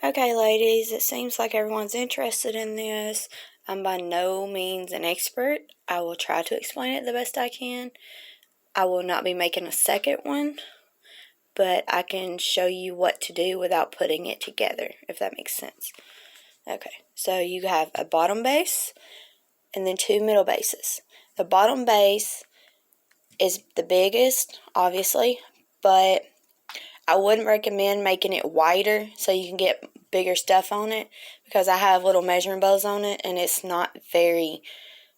Okay, ladies, it seems like everyone's interested in this. I'm by no means an expert. I will try to explain it the best I can. I will not be making a second one, but I can show you what to do without putting it together, if that makes sense. Okay, so you have a bottom base and then two middle bases. The bottom base is the biggest, obviously, but I wouldn't recommend making it wider so you can get bigger stuff on it, because I have little measuring bows on it and it's not very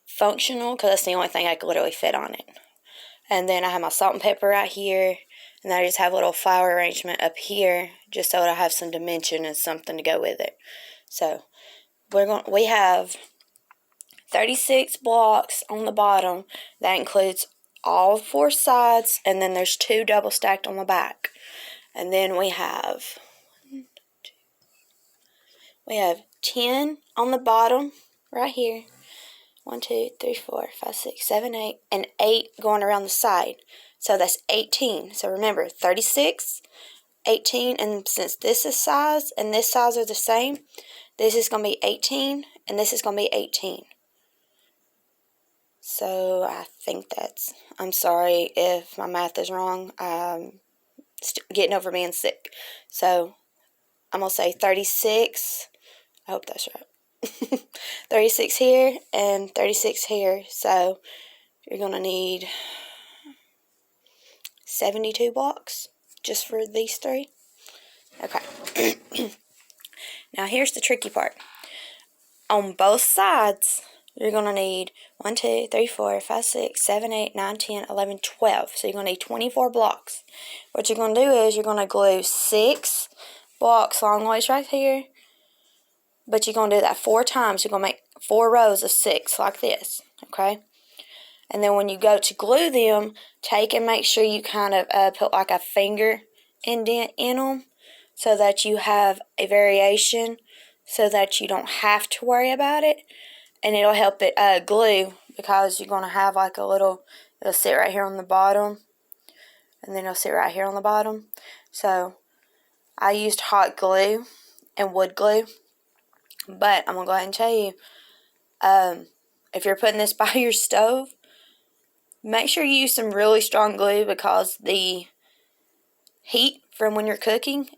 functional because that's the only thing I could literally fit on it. And then I have my salt and pepper right here, and then I just have a little flower arrangement up here just so that I have some dimension and something to go with it. So we have 36 blocks on the bottom. That includes all four sides, and then there's two double stacked on the back. And then we have 10 on the bottom right here. 1, 2, 3, 4, 5, 6, 7, 8, and 8 going around the side. So that's 18. So remember, 36, 18, and since this is size and this size are the same, this is going to be 18, and this is going to be 18. So I think I'm sorry if my math is wrong. I'm getting over being sick. So I'm going to say 36. I hope that's right. 36 here and 36 here. So you're going to need 72 blocks just for these three. Okay. Now here's the tricky part. On both sides, you're going to need 1, 2, 3, 4, 5, 6, 7, 8, 9, 10, 11, 12. So you're going to need 24 blocks. What you're going to do is you're going to glue 6 blocks long ways right here. But you're going to do that 4 times. You're going to make 4 rows of 6 like this. Okay? And then when you go to glue them, take and make sure you kind of put like a finger indent in them so that you have a variation so that you don't have to worry about it. And it'll help it glue, because you're going to have like a little, it'll sit right here on the bottom. And then it'll sit right here on the bottom. So I used hot glue and wood glue. But I'm going to go ahead and tell you, if you're putting this by your stove, make sure you use some really strong glue, because the heat from when you're cooking,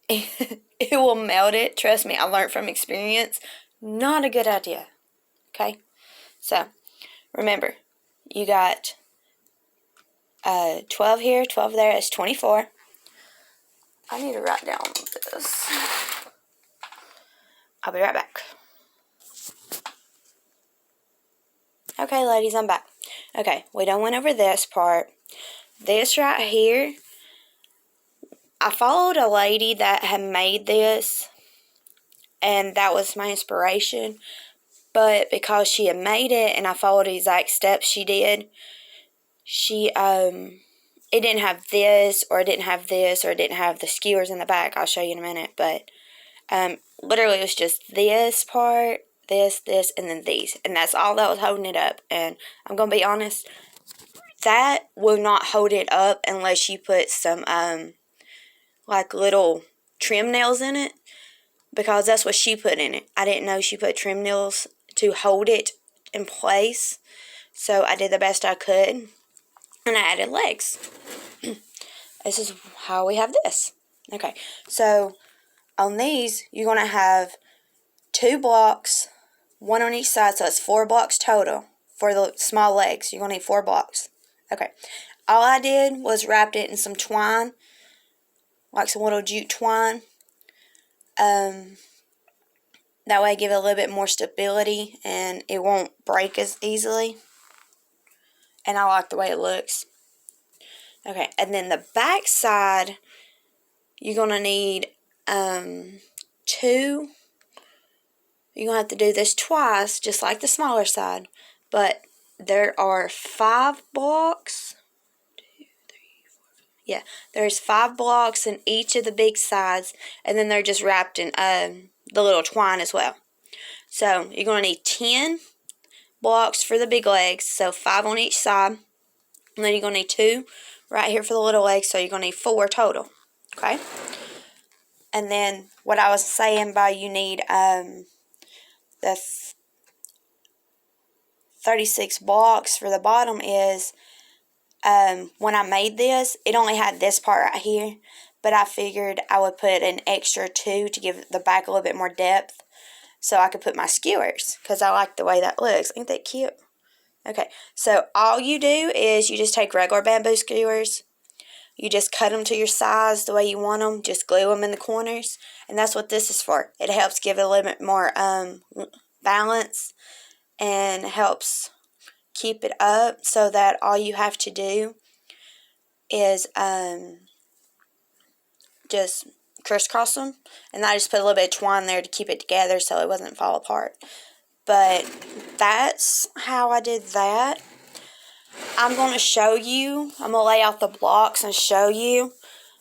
it will melt it. Trust me, I learned from experience. Not a good idea. Okay? So, remember, you got 12 here, 12 there. It's 24. I need to write down this. I'll be right back. Okay, ladies, I'm back. Okay, we done went over this part. This right here, I followed a lady that had made this, and that was my inspiration. But because she had made it and I followed the exact steps she did, it didn't have this, or it didn't have this, or it didn't have the skewers in the back. I'll show you in a minute. But literally it was just this part, this, and then these. And that's all that was holding it up. And I'm going to be honest, that will not hold it up unless you put some like little trim nails in it, because that's what she put in it. I didn't know she put trim nails to hold it in place, so I did the best I could, and I added legs. This is how we have this. Okay, so on these, you're going to have 2 blocks, 1 on each side, so it's 4 blocks total for the small legs. You're going to need 4 blocks. Okay, all I did was wrapped it in some twine, like some little jute twine. That way give it a little bit more stability and it won't break as easily. And I like the way it looks. Okay, and then the back side, you're going to need 2. You're going to have to do this twice, just like the smaller side. But there are 5 blocks. 2, 3, 4, 5. Yeah, there's 5 blocks in each of the big sides. And then they're just wrapped in the little twine as well. So you're going to need 10 blocks for the big legs, so 5 on each side. And then you're going to need 2 right here for the little legs, so you're going to need 4 total. Okay? And then what I was saying by you need the 36 blocks for the bottom is when I made this, it only had this part right here, but I figured I would put an extra 2 to give the back a little bit more depth so I could put my skewers because I like the way that looks. Ain't that cute? Okay, so all you do is you just take regular bamboo skewers. You just cut them to your size the way you want them. Just glue them in the corners. And that's what this is for. It helps give it a little bit more balance and helps keep it up so that all you have to do is just crisscross them. And I just put a little bit of twine there to keep it together so it wouldn't fall apart. But that's how I did that. I'm going to show you. I'm going to lay out the blocks and show you.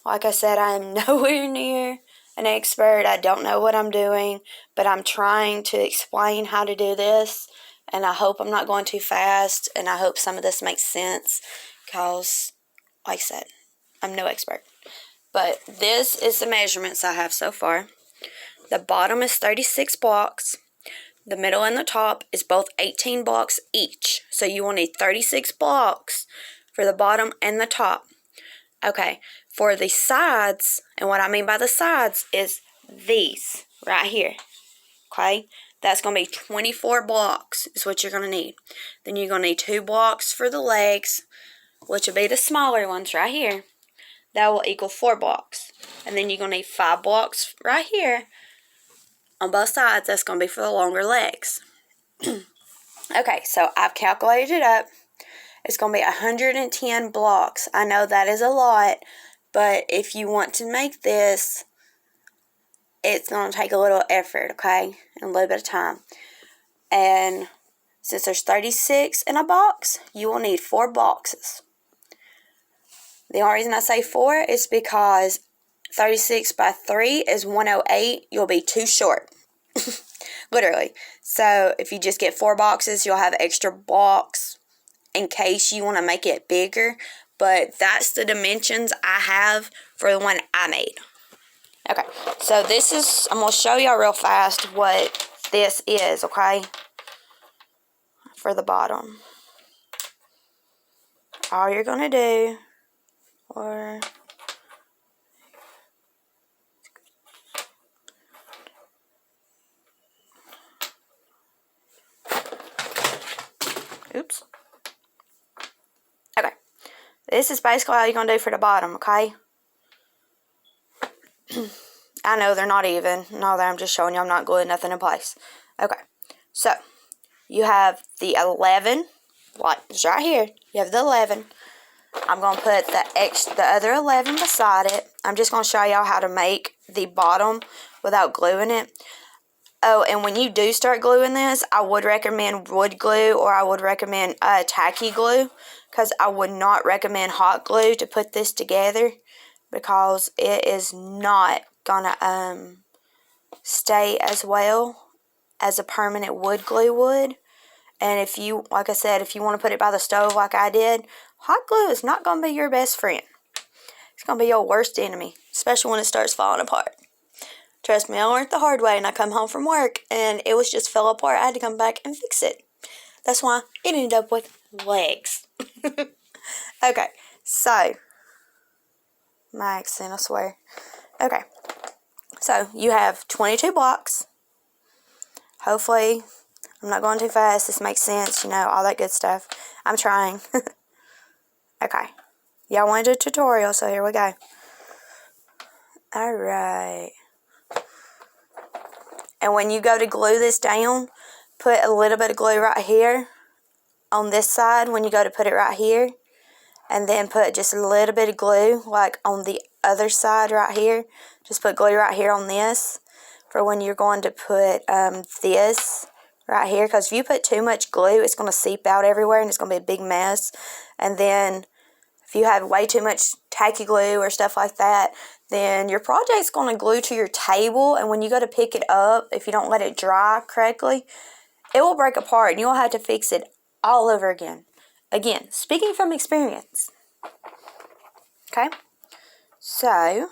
Like I said, I am nowhere near an expert. I don't know what I'm doing, but I'm trying to explain how to do this. And I hope I'm not going too fast, and I hope some of this makes sense because, like I said, I'm no expert. But this is the measurements I have so far. The bottom is 36 blocks. The middle and the top is both 18 blocks each. So you will need 36 blocks for the bottom and the top. Okay, for the sides, and what I mean by the sides is these right here. Okay, that's going to be 24 blocks is what you're going to need. Then you're going to need 2 blocks for the legs, which will be the smaller ones right here. That will equal 4 blocks. And then you're going to need 5 blocks right here on both sides. That's going to be for the longer legs. Okay, so I've calculated it up. It's going to be 110 blocks. I know that is a lot, but if you want to make this, it's going to take a little effort, okay, and a little bit of time. And since there's 36 in a box, you will need 4 boxes. The only reason I say 4 is because 36 by 3 is 108. You'll be too short. Literally. So if you just get 4 boxes, you'll have extra blocks in case you want to make it bigger. But that's the dimensions I have for the one I made. Okay. So this is, I'm going to show y'all real fast what this is, okay? For the bottom. All you're going to do, oops. Okay. This is basically all you're going to do for the bottom, okay? I know they're not even. No, I'm just showing you I'm not gluing nothing in place. Okay. So, you have the 11. Like, it's right here. You have the 11. I'm going to put the other 11 beside it. I'm just going to show y'all how to make the bottom without gluing it. Oh, and when you do start gluing this, I would recommend wood glue or I would recommend tacky glue because I would not recommend hot glue to put this together because it is not going to stay as well as a permanent wood glue would. And if you, like I said, if you want to put it by the stove like I did, hot glue is not going to be your best friend. It's going to be your worst enemy, especially when it starts falling apart. Trust me, I learned the hard way, and I come home from work, and it was just fell apart. I had to come back and fix it. That's why it ended up with legs. Okay, so, my accent, I swear. Okay, so you have 22 blocks. Hopefully, I'm not going too fast. This makes sense, you know, all that good stuff. I'm trying. Okay, y'all wanted a tutorial, so here we go. Alright. And when you go to glue this down, put a little bit of glue right here on this side when you go to put it right here. And then put just a little bit of glue like on the other side right here. Just put glue right here on this for when you're going to put this right here. Because if you put too much glue, it's going to seep out everywhere and it's going to be a big mess. And then if you have way too much tacky glue or stuff like that, then your project's going to glue to your table, and when you go to pick it up, if you don't let it dry correctly, it will break apart, and you'll have to fix it all over again. Again, speaking from experience. Okay? So,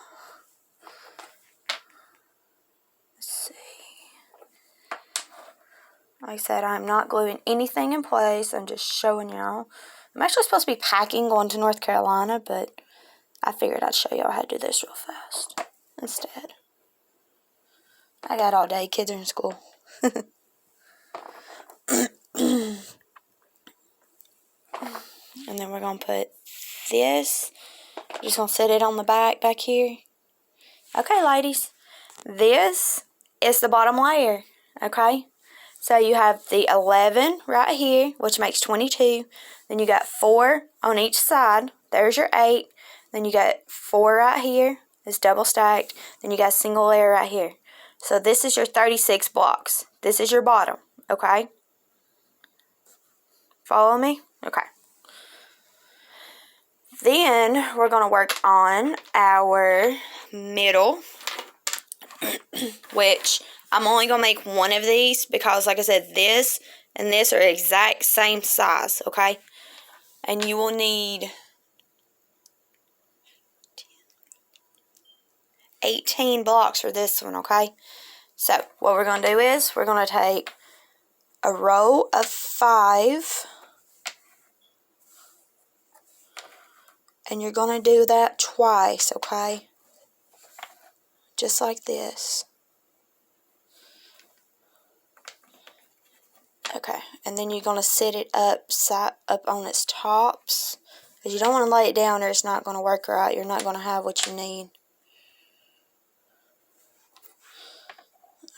Like I said, I'm not gluing anything in place. I'm just showing y'all. I'm actually supposed to be packing going to North Carolina, but I figured I'd show y'all how to do this real fast instead. I got all day. Kids are in school. And then we're going to put this. Just going to set it on the back here. Okay, ladies. This is the bottom layer. Okay? So you have the 11 right here, which makes 22. Then you got 4 on each side. There's your 8. Then you got 4 right here. It's double stacked. Then you got a single layer right here. So this is your 36 blocks. This is your bottom. Okay? Follow me? Okay. Then we're going to work on our middle, which I'm only going to make one of these because, like I said, this and this are exact same size, okay? And you will need 18 blocks for this one, okay? So what we're going to do is we're going to take a row of 5, and you're going to do that twice, okay? Just like this. Okay, and then you're going to set it up on its tops, because you don't want to lay it down or it's not going to work right. You're not going to have what you need.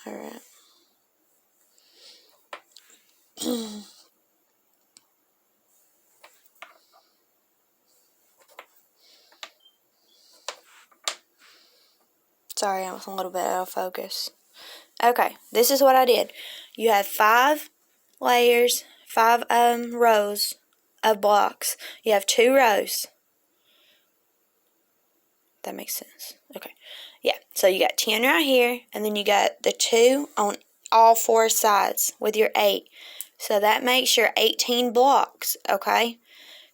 Alright. Sorry, I was a little bit out of focus. Okay, this is what I did. You have 5 layers, 5 rows of blocks. You have 2 rows. That makes sense. Okay. Yeah, so you got 10 right here, and then you got the 2 on all 4 sides with your 8. So that makes your 18 blocks, okay?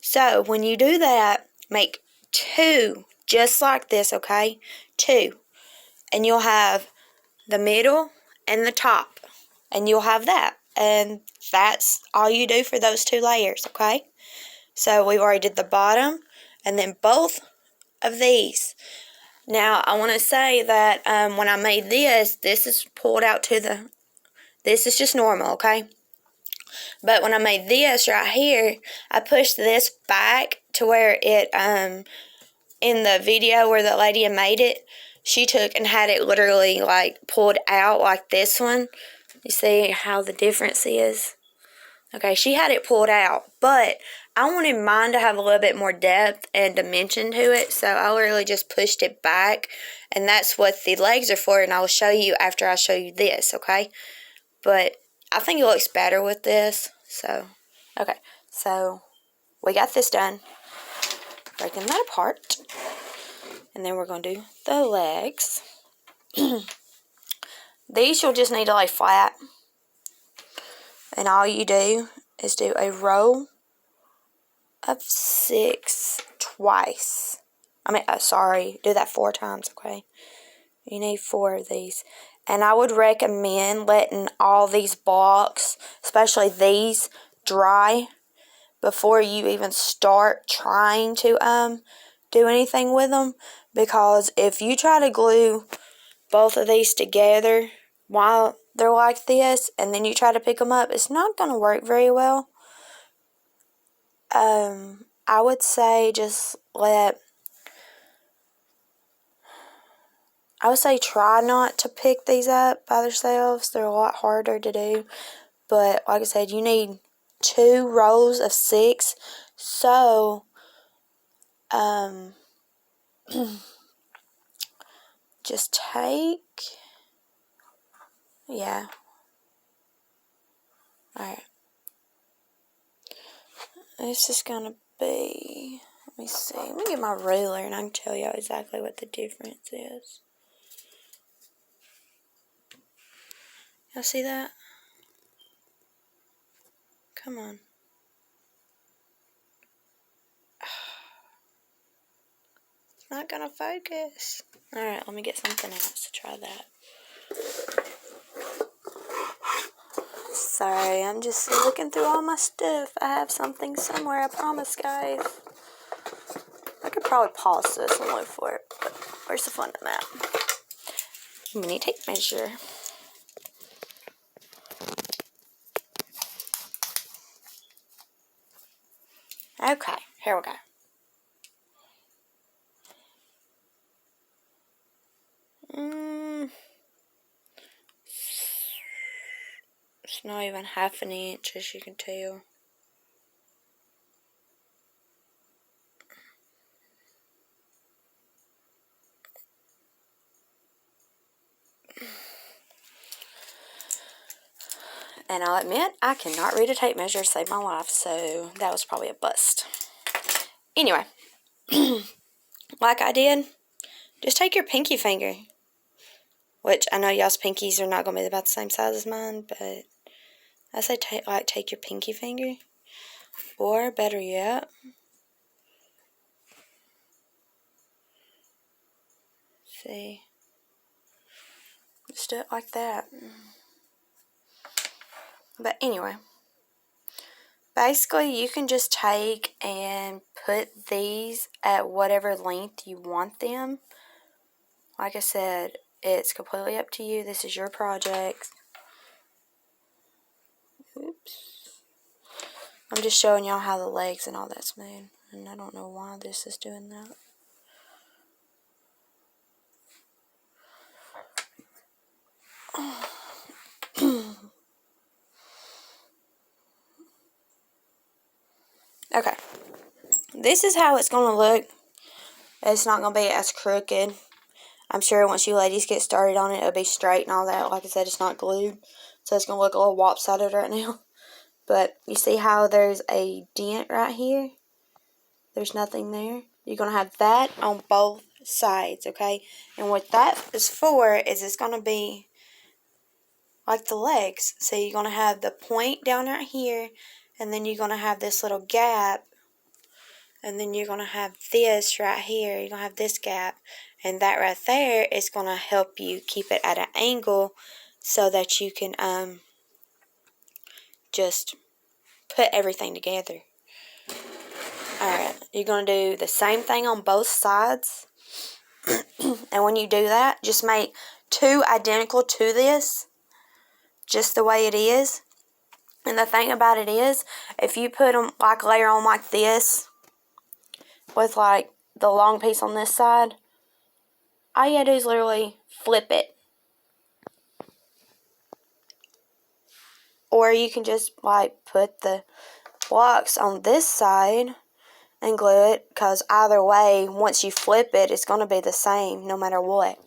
So when you do that, make 2 just like this, okay? 2. And you'll have the middle and the top, and you'll have that. And that's all you do for those 2 layers, okay? So we've already did the bottom, and then both of these. Now, I want to say that when I made this is pulled out to the, this is just normal, okay? But when I made this right here, I pushed this back to where it, in the video where the lady made it, she took and had it literally like pulled out like this one. You see how the difference is? Okay, she had it pulled out, but I wanted mine to have a little bit more depth and dimension to it, so I literally just pushed it back, and that's what the legs are for, and I will show you after I show you this, okay? But I think it looks better with this, so, okay. So, we got this done. Breaking that apart. And then we're going to do the legs. These you'll just need to lay flat. And all you do is do a row of 6 twice. Do that 4 times, okay? You need 4 of these. And I would recommend letting all these blocks, especially these, dry before you even start trying to do anything with them. Because if you try to glue both of these together while they're like this, and then you try to pick them up, it's not going to work very well. I would say try not to pick these up by themselves. They're a lot harder to do. But like I said, you need 2 rows of 6. So, just take, yeah. Alright. This is going to be, let me see. Let me get my ruler and I can tell you exactly what the difference is. Y'all see that? Come on. It's not going to focus. Alright, let me get something else to try that. Sorry, I'm just looking through all my stuff. I have something somewhere, I promise, guys. I could probably pause this and look for it, but where's the fun of that? Mini tape measure. Okay, here we go. It's not even half an inch, as you can tell. And I'll admit, I cannot read a tape measure to save my life, so that was probably a bust. Anyway, like I did, just take your pinky finger, which I know y'all's pinkies are not going to be about the same size as mine, but I say take your pinky finger, or better yet, see, just do it like that. But anyway, basically you can just take and put these at whatever length you want them. Like I said, it's completely up to you. This is your project. Oops. I'm just showing y'all how the legs and all that's made. And I don't know why this is doing that. Okay. This is how it's going to look. It's not going to be as crooked. I'm sure once you ladies get started on it, it'll be straight and all that. Like I said, it's not glued. So it's going to look a little lopsided right now. But you see how there's a dent right here? There's nothing there. You're going to have that on both sides, okay? And what that is for is it's going to be like the legs. So you're going to have the point down right here, and then you're going to have this little gap, and then you're going to have this right here. You're going to have this gap, and that right there is going to help you keep it at an angle so that you can just put everything together. Alright, you're going to do the same thing on both sides. And when you do that, just make two identical to this, just the way it is. And the thing about it is, if you put them, like, layer on like this, with, like, the long piece on this side, all you gotta do is literally flip it. Or you can just, like, put the blocks on this side and glue it, because either way, once you flip it, it's going to be the same no matter what.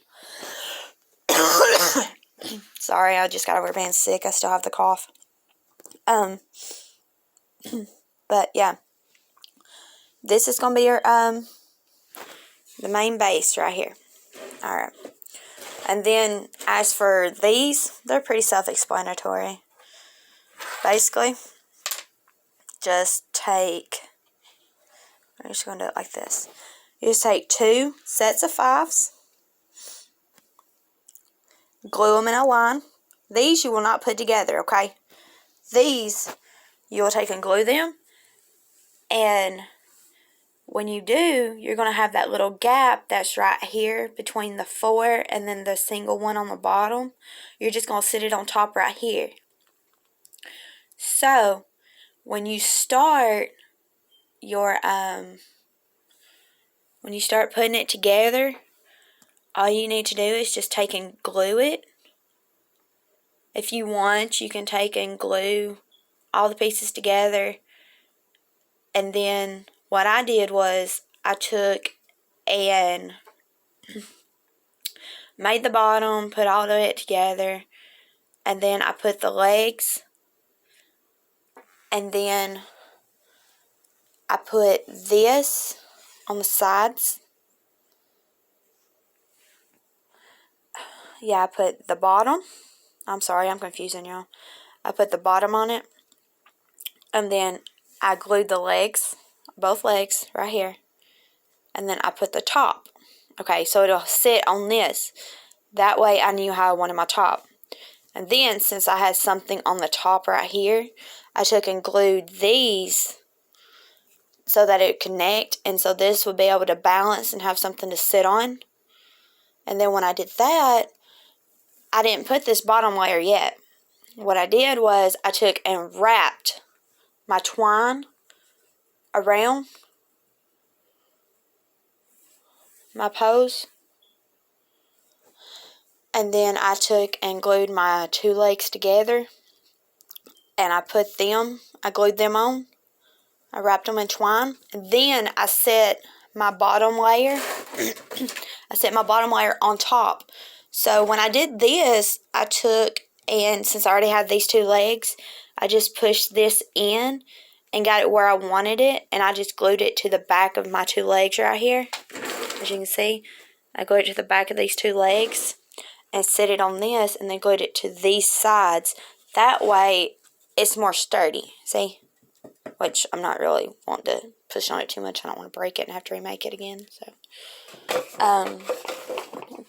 Sorry, I just got over being sick. I still have the cough. But yeah, this is going to be your the main base right here. Alright. And then as for these, they're pretty self-explanatory. Basically, just take, I'm just going to do it like this. You just take 2 sets of 5s, glue them in a line. These you will not put together, okay? These, you will take and glue them. And when you do, you're going to have that little gap that's right here between the 4 and then the single one on the bottom. You're just going to sit it on top right here. So, when you start your, when you start putting it together, all you need to do is just take and glue it. If you want, you can take and glue all the pieces together. And then what I did was I took and made the bottom, put all of it together, and then I put the legs, and then I put this on the sides. Yeah, I put the bottom. I'm sorry, I'm confusing y'all. I put the bottom on it, and then I glued the legs, both legs, right here. And then I put the top. Okay, so it'll sit on this. That way I knew how I wanted my top. And then, since I had something on the top right here, I took and glued these so that it would connect, and so this would be able to balance and have something to sit on. And then when I did that, I didn't put this bottom layer yet. What I did was I took and wrapped my twine around my pose. And then I took and glued my two legs together. And I glued them on. I wrapped them in twine. And then I set my bottom layer. I set my bottom layer on top. So when I did this, I took, and since I already had these two legs, I just pushed this in and got it where I wanted it. And I just glued it to the back of my two legs right here. As you can see, I glued it to the back of these two legs and set it on this, and then glued it to these sides. That way, it's more sturdy. See? Which I'm not really wanting to push on it too much. I don't want to break it and have to remake it again. So,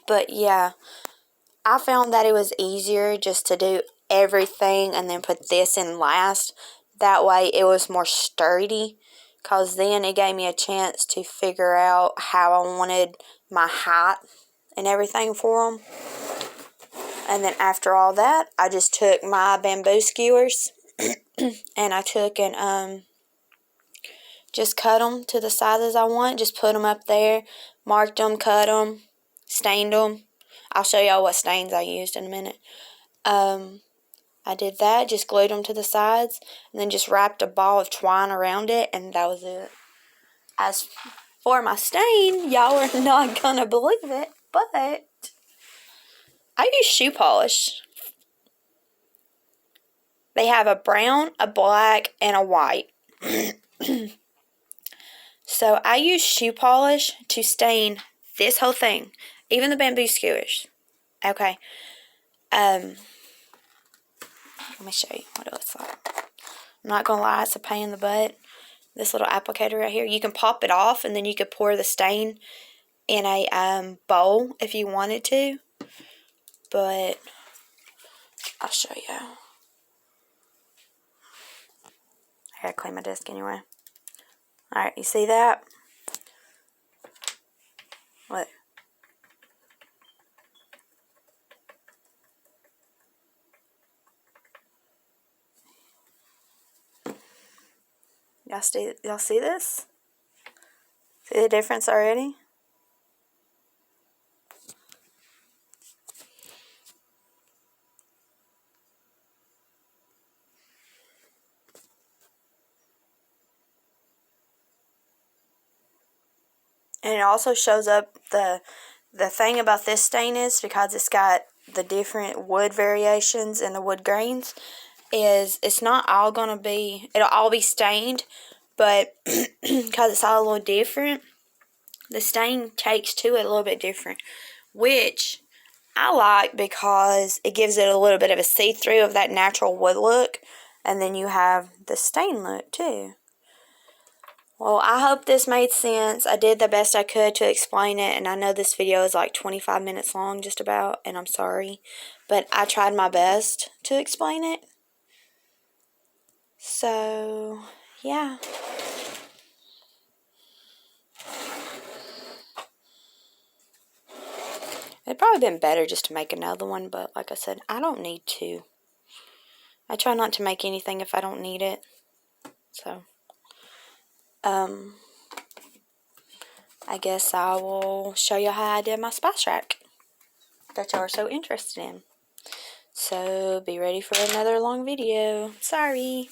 but yeah, I found that it was easier just to do everything and then put this in last. That way, it was more sturdy, because then it gave me a chance to figure out how I wanted my height and everything for them. And then after all that, I just took my bamboo skewers and I took and just cut them to the sizes I want. Just put them up there, marked them, cut them, stained them. I'll show y'all what stains I used in a minute. I did that, just glued them to the sides, and then just wrapped a ball of twine around it, and that was it. As for my stain, y'all are not gonna believe it, but I use shoe polish. They have a brown, a black, and a white. So I use shoe polish to stain this whole thing, even the bamboo skewers. Okay. Let me show you what it looks like. I'm not gonna lie, it's a pain in the butt. This little applicator right here, you can pop it off, and then you could pour the stain in a bowl if you wanted to. But I'll show you. I gotta clean my desk anyway. Alright, you see that? What? Y'all see this? See the difference already? And it also shows up, the thing about this stain is, because it's got the different wood variations and the wood grains, is it's not all going to be, it'll all be stained, but because it's all a little different, the stain takes to it a little bit different, which I like because it gives it a little bit of a see-through of that natural wood look, and then you have the stain look too. Well, I hope this made sense. I did the best I could to explain it, and I know this video is like 25 minutes long just about, and I'm sorry, but I tried my best to explain it. So, yeah. It'd probably been better just to make another one, but like I said, I don't need to. I try not to make anything if I don't need it. So, I guess I will show you how I did my spice rack that y'all are so interested in. So, be ready for another long video. Sorry.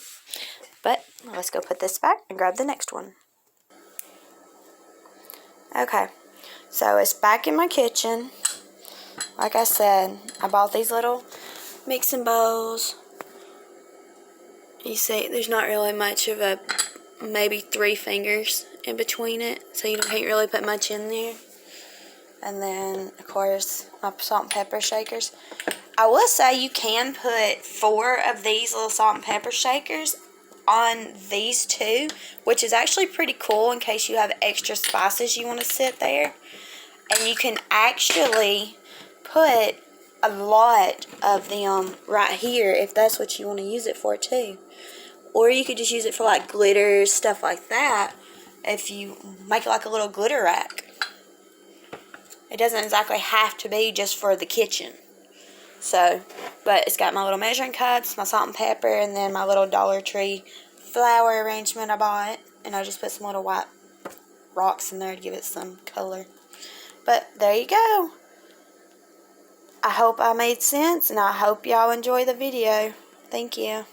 But, let's go put this back and grab the next one. Okay. So, it's back in my kitchen. Like I said, I bought these little mixing bowls. You see, there's not really much of a, maybe 3 fingers in between it, so you can't really put much in there. And then, of course, my salt and pepper shakers. I will say you can put 4 of these little salt and pepper shakers on these 2, which is actually pretty cool in case you have extra spices you want to sit there. And you can actually put a lot of them right here if that's what you want to use it for too. Or you could just use it for like glitters, stuff like that, if you make it like a little glitter rack. It doesn't exactly have to be just for the kitchen. So, but it's got my little measuring cups, my salt and pepper, and then my little Dollar Tree flower arrangement I bought. And I just put some little white rocks in there to give it some color. But there you go. I hope I made sense, and I hope y'all enjoy the video. Thank you.